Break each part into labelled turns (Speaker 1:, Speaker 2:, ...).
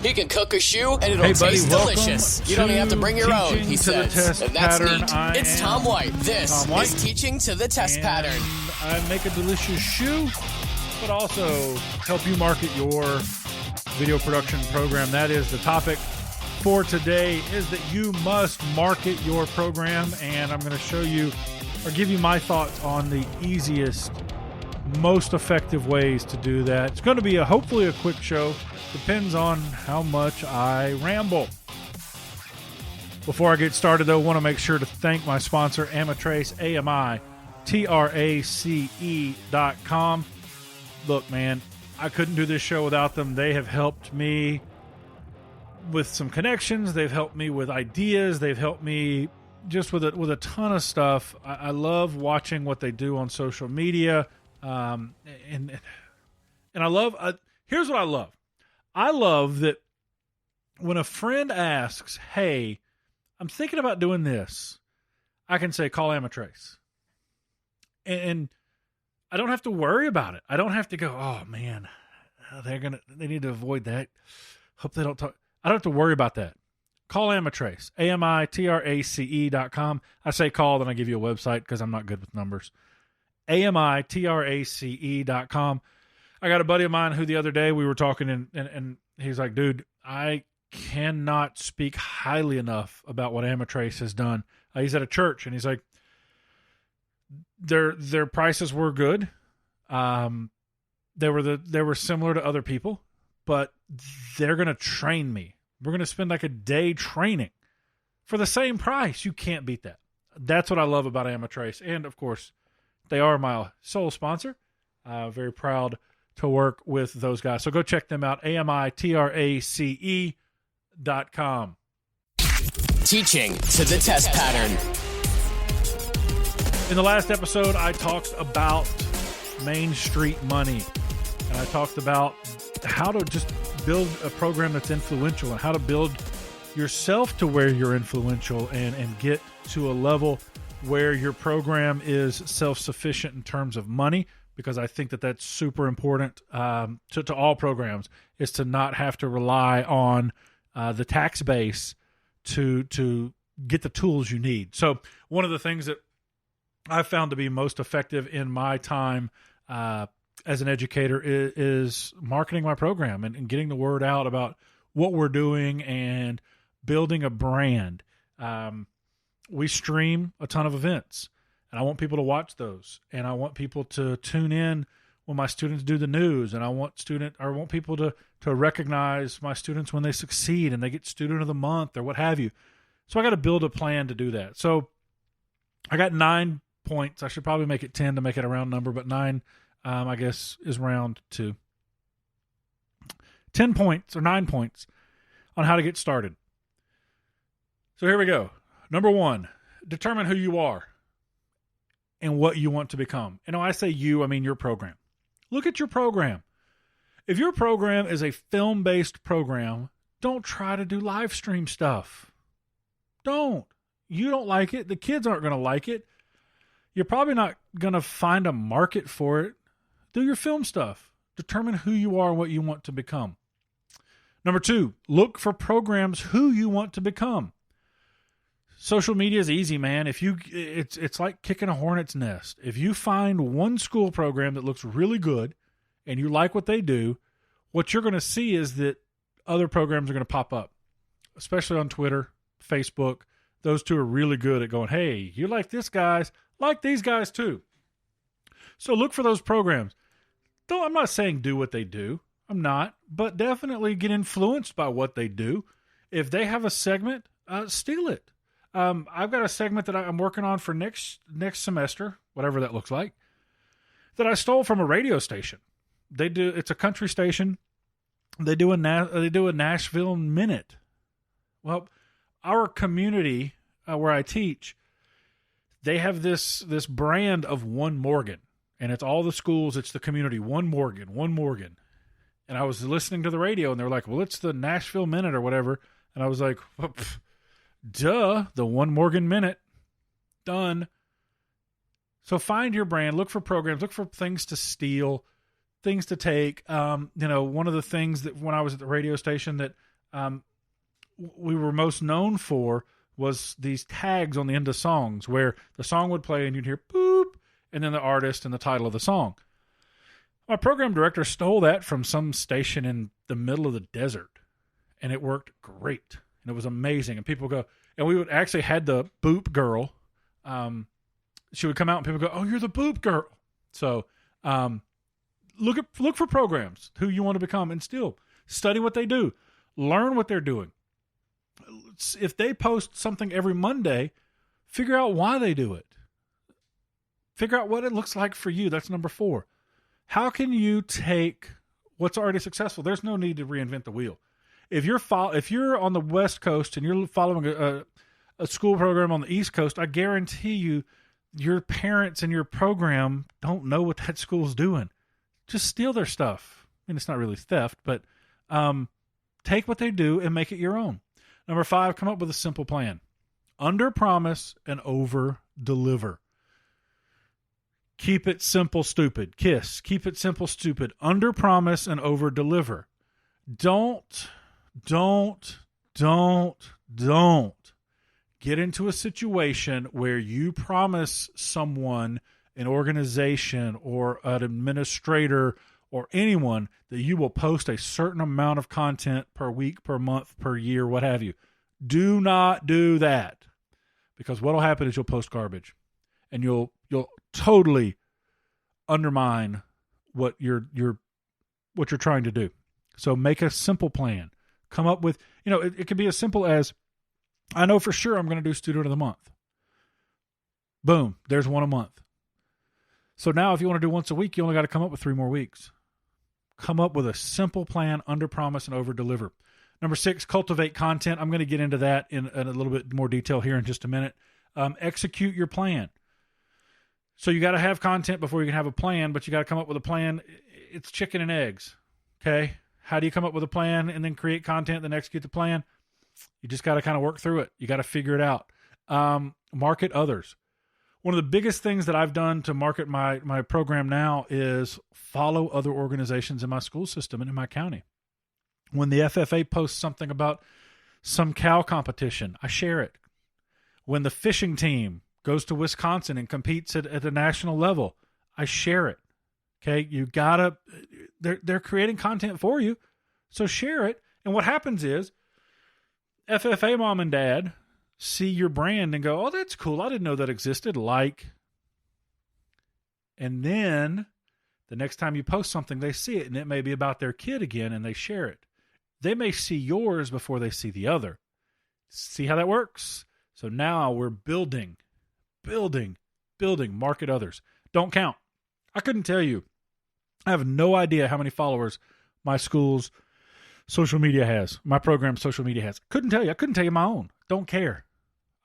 Speaker 1: He can cook a shoe, and it'll
Speaker 2: Hey, buddy,
Speaker 1: taste delicious. You don't even have to bring your own, he says. And that's neat. It's Tom White. This is Teaching to the Test Pattern.
Speaker 2: I make a delicious shoe, but also help you market your video production program. That is the topic for today, is that you must market your program, and I'm going to show you or give you my thoughts on the easiest, most effective ways to do that. It's going to be hopefully a quick show. Depends on how much I ramble. Before I get started, though, I want to make sure to thank my sponsor, Amatrace, AMITRACE.com. Look, man, I couldn't do this show without them. They have helped me with some connections. They've helped me with ideas. They've helped me just with a ton of stuff. I love watching what they do on social media. And I love, here's what I love. I love that when a friend asks, hey, I'm thinking about doing this, I can say, call Amatrace. And I don't have to worry about it. I don't have to go, oh man, they need to avoid that. Hope they don't talk. I don't have to worry about that. Call Amatrace, AMITRACE.com. I say call, then I give you a website because I'm not good with numbers. AMITRACE.com. I got a buddy of mine who the other day we were talking and he's like, dude, I cannot speak highly enough about what Amatrace has done. He's at a church and he's like, their prices were good. They were similar to other people, but they're going to train me. We're going to spend like a day training for the same price. You can't beat that. That's what I love about Amatrace. And of course, they are my sole sponsor. Very proud to work with those guys. So go check them out, AMITRACE.com.
Speaker 1: Teaching to the Test Pattern.
Speaker 2: In the last episode, I talked about Main Street Money. And I talked about how to just build a program that's influential and how to build yourself to where you're influential and get to a level where your program is self-sufficient in terms of money, because I think that that's super important to all programs, is to not have to rely on the tax base to get the tools you need. So one of the things that I've found to be most effective in my time as an educator is marketing my program and getting the word out about what we're doing and building a brand. We stream a ton of events, and I want people to watch those, and I want people to tune in when my students do the news, and I want people to recognize my students when they succeed and they get student of the month or what have you. So I got to build a plan to do that. So I got 9 points. I should probably make it 10 to make it a round number, but 9 I guess is round 2. 10 points or 9 points on how to get started. So here we go. Number 1, determine who you are and what you want to become. And when I say you, I mean your program. Look at your program. If your program is a film-based program, don't try to do live stream stuff. Don't. You don't like it. The kids aren't going to like it. You're probably not going to find a market for it. Do your film stuff. Determine who you are and what you want to become. Number 2, look for programs who you want to become. Social media is easy, man. It's like kicking a hornet's nest. If you find one school program that looks really good and you like what they do, what you're going to see is that other programs are going to pop up, especially on Twitter, Facebook. Those two are really good at going, hey, you like this, guys? Like these guys too. So look for those programs. Though I'm not saying do what they do. I'm not. But definitely get influenced by what they do. If they have a segment, steal it. I've got a segment that I'm working on for next semester, whatever that looks like, that I stole from a radio station. It's a country station. They do a Nashville Minute. Well, our community where I teach, they have this brand of One Morgan, and it's all the schools. It's the community. One Morgan. And I was listening to the radio, and they were like, well, it's the Nashville Minute or whatever. And I was like, well, duh, the One Morgan Minute. Done. So find your brand. Look for programs. Look for things to steal. things to take. One of the things that when I was at the radio station that we were most known for was these tags on the end of songs where the song would play and you'd hear boop and then the artist and the title of the song. My program director stole that from some station in the middle of the desert, and it worked great. And it was amazing. And people go, and we would actually had the boop girl. She would come out and people go, "Oh, you're the boop girl." So look for programs who you want to become and still study what they do. Learn what they're doing. If they post something every Monday, figure out why they do it. Figure out what it looks like for you. That's number 4. How can you take what's already successful? There's no need to reinvent the wheel. If you're on the West Coast and you're following a school program on the East Coast, I guarantee you your parents and your program don't know what that school's doing. Just steal their stuff. I mean, it's not really theft, but take what they do and make it your own. Number 5, come up with a simple plan. Under promise and over deliver. Keep it simple, stupid. KISS. Keep it simple, stupid. Under promise and over deliver. Don't get into a situation where you promise someone, an organization or an administrator or anyone, that you will post a certain amount of content per week, per month, per year, what have you. Do not do that, because what will happen is you'll post garbage and you'll totally undermine what you're trying to do. So make a simple plan. Come up with, it could be as simple as, I know for sure I'm going to do Student of the Month. Boom, there's one a month. So now if you want to do once a week, you only got to come up with 3 more weeks. Come up with a simple plan, under promise and over deliver. Number 6, cultivate content. I'm going to get into that in a little bit more detail here in just a minute. Execute your plan. So you got to have content before you can have a plan, but you got to come up with a plan. It's chicken and eggs. Okay. How do you come up with a plan and then create content, then execute the plan? You just got to kind of work through it. You got to figure it out. Market others. One of the biggest things that I've done to market my program now is follow other organizations in my school system and in my county. When the FFA posts something about some cow competition, I share it. When the fishing team goes to Wisconsin and competes at a national level, I share it. Okay, you gotta, they're creating content for you, so share it. And what happens is, FFA mom and dad see your brand and go, "Oh, that's cool. I didn't know that existed." And then the next time you post something, they see it, and it may be about their kid again, and they share it. They may see yours before they see the other. See how that works? So now we're building, market others. Don't count. I couldn't tell you. I have no idea how many followers my school's social media has, my program's social media has. Couldn't tell you. I couldn't tell you my own. Don't care.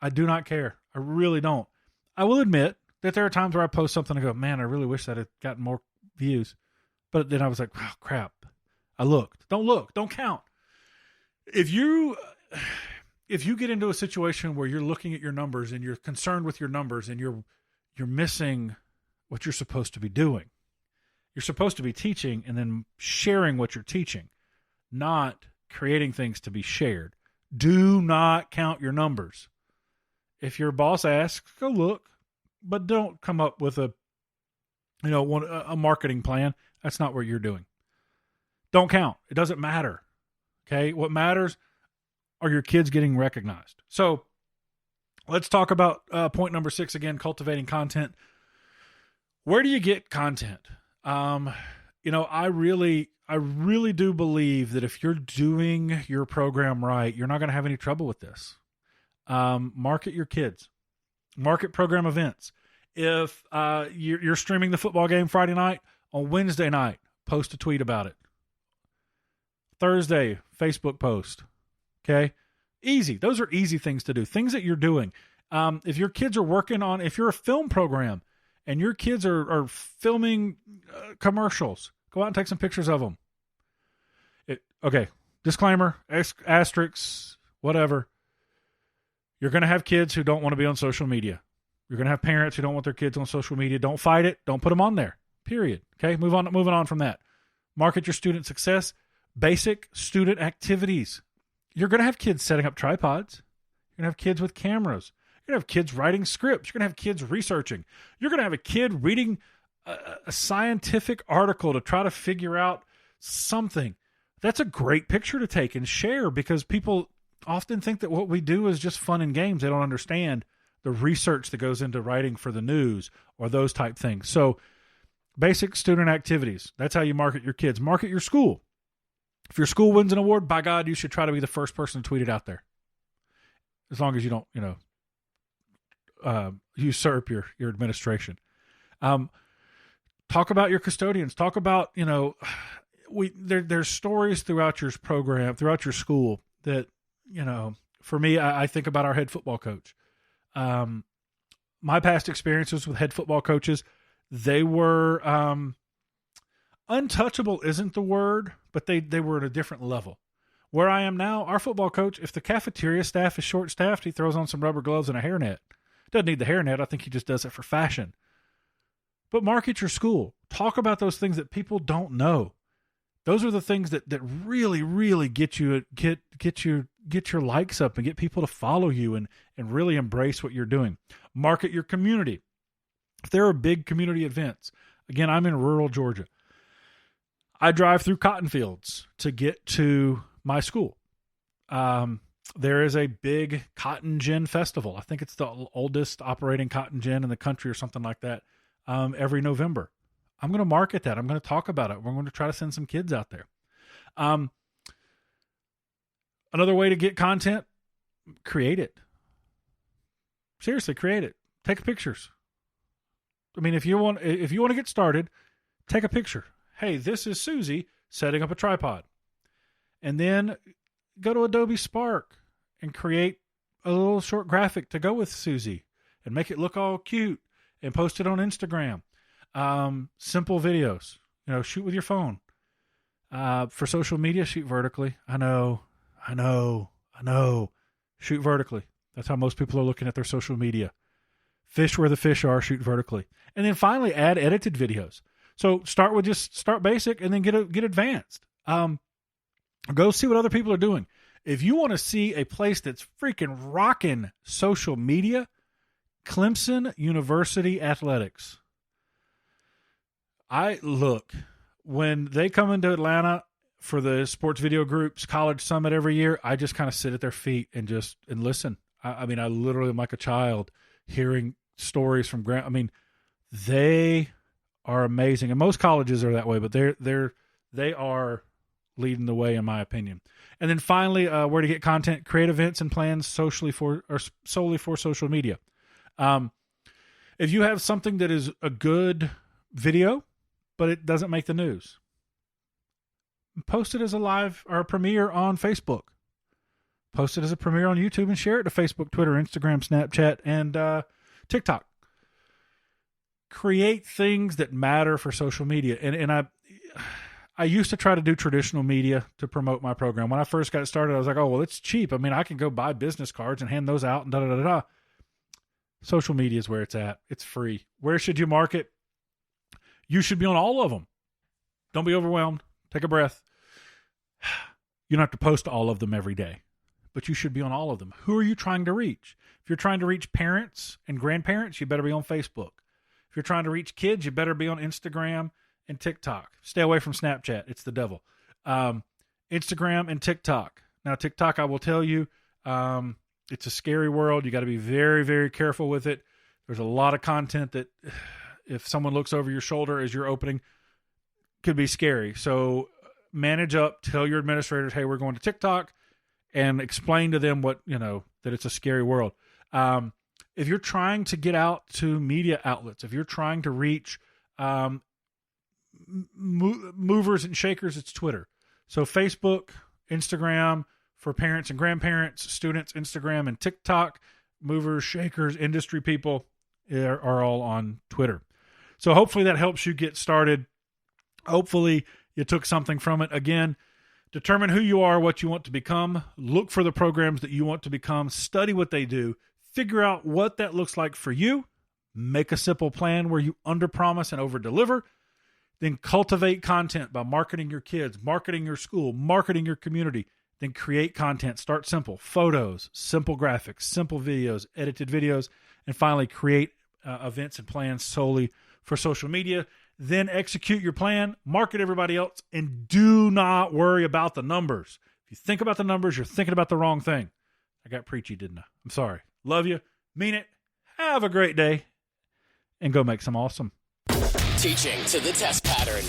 Speaker 2: I do not care. I really don't. I will admit that there are times where I post something and go, "Man, I really wish that had gotten more views." But then I was like, "Oh, crap. I looked." Don't look. Don't count. If you get into a situation where you're looking at your numbers and you're concerned with your numbers and you're missing what you're supposed to be doing. You're supposed to be teaching and then sharing what you're teaching, not creating things to be shared. Do not count your numbers. If your boss asks, go look, but don't come up with a marketing plan. That's not what you're doing. Don't count. It doesn't matter. Okay. What matters are your kids getting recognized. So let's talk about point number 6 again, cultivating content. Where do you get content? I really do believe that if you're doing your program right, you're not going to have any trouble with this. Market your kids. Market program events. If you're streaming the football game Friday night, on Wednesday night, post a tweet about it. Thursday, Facebook post. Okay? Easy. Those are easy things to do. Things that you're doing. If your kids are working on, if you're a film program and your kids are filming commercials, go out and take some pictures of them. Okay. Disclaimer, asterisks, whatever. You're going to have kids who don't want to be on social media. You're going to have parents who don't want their kids on social media. Don't fight it. Don't put them on there. Period. Okay? Moving on from that. Market your student success. Basic student activities. You're going to have kids setting up tripods. You're going to have kids with cameras. You're going to have kids writing scripts. You're going to have kids researching. You're going to have a kid reading a scientific article to try to figure out something. That's a great picture to take and share, because people often think that what we do is just fun and games. They don't understand the research that goes into writing for the news or those type things. So basic student activities. That's how you market your kids. Market your school. If your school wins an award, by God, you should try to be the first person to tweet it out there. As long as you don't, usurp your administration. Talk about your custodians. Talk about, there's stories throughout your program, throughout your school that, for me, I think about our head football coach. My past experiences with head football coaches, they were, untouchable isn't the word, but they were at a different level. Where I am now, our football coach, if the cafeteria staff is short-staffed, he throws on some rubber gloves and a hairnet. Doesn't need the hairnet. I think he just does it for fashion. But market your school. Talk about those things that people don't know. Those are the things that really, really get your likes up and get people to follow you and really embrace what you're doing. Market your community. If there are big community events, again, I'm in rural Georgia. I drive through cotton fields to get to my school. There is a big cotton gin festival. I think it's the oldest operating cotton gin in the country or something like that. Every November. I'm going to market that. I'm going to talk about it. We're going to try to send some kids out there. Another way to get content, create it. Seriously, create it. Take pictures. I mean, if you want to get started, take a picture. Hey, this is Susie setting up a tripod. And then go to Adobe Spark and create a little short graphic to go with Susie and make it look all cute and post it on Instagram. Simple videos, shoot with your phone. For social media, shoot vertically. I know. Shoot vertically. That's how most people are looking at their social media. Fish where the fish are, shoot vertically. And then finally add edited videos. So start basic and then get advanced. Go see what other people are doing. If you want to see a place that's freaking rocking social media, Clemson University Athletics. When they come into Atlanta for the sports video groups college summit every year, I just kind of sit at their feet and listen. I literally am like a child hearing stories from they are amazing. And most colleges are that way, but they are leading the way in my opinion. And then finally, where to get content, create events and plans solely for social media. If you have something that is a good video, but it doesn't make the news, post it as a live or a premiere on Facebook. Post it as a premiere on YouTube and share it to Facebook, Twitter, Instagram, Snapchat, and TikTok. Create things that matter for social media. And I used to try to do traditional media to promote my program. When I first got started, I was like, oh, well, it's cheap. I can go buy business cards and hand those out and da-da-da-da. Social media is where it's at. It's free. Where should you market? You should be on all of them. Don't be overwhelmed. Take a breath. You don't have to post all of them every day, but you should be on all of them. Who are you trying to reach? If you're trying to reach parents and grandparents, you better be on Facebook. If you're trying to reach kids, you better be on Instagram and TikTok. Stay away from Snapchat. It's the devil. Instagram and TikTok. Now, TikTok, I will tell you, it's a scary world. You got to be very, very careful with it. There's a lot of content that if someone looks over your shoulder as you're opening, could be scary. So manage up, tell your administrators, hey, we're going to TikTok, and explain to them that it's a scary world. If you're trying to get out to media outlets, if you're trying to reach movers and shakers, it's Twitter. So Facebook, Instagram for parents and grandparents, students, Instagram and TikTok, movers, shakers, industry people are all on Twitter. So hopefully that helps you get started. Hopefully you took something from it. Again, determine who you are, what you want to become. Look for the programs that you want to become. Study what they do. Figure out what that looks like for you. Make a simple plan where you underpromise and overdeliver. Then cultivate content by marketing your kids, marketing your school, marketing your community. Then create content. Start simple. Photos, simple graphics, simple videos, edited videos. And finally, create events and plans solely for social media. Then execute your plan, market everybody else, and do not worry about the numbers. If you think about the numbers, you're thinking about the wrong thing. I got preachy, didn't I? I'm sorry. Love you. Mean it. Have a great day. And go make some awesome.
Speaker 1: Teaching to the test pattern.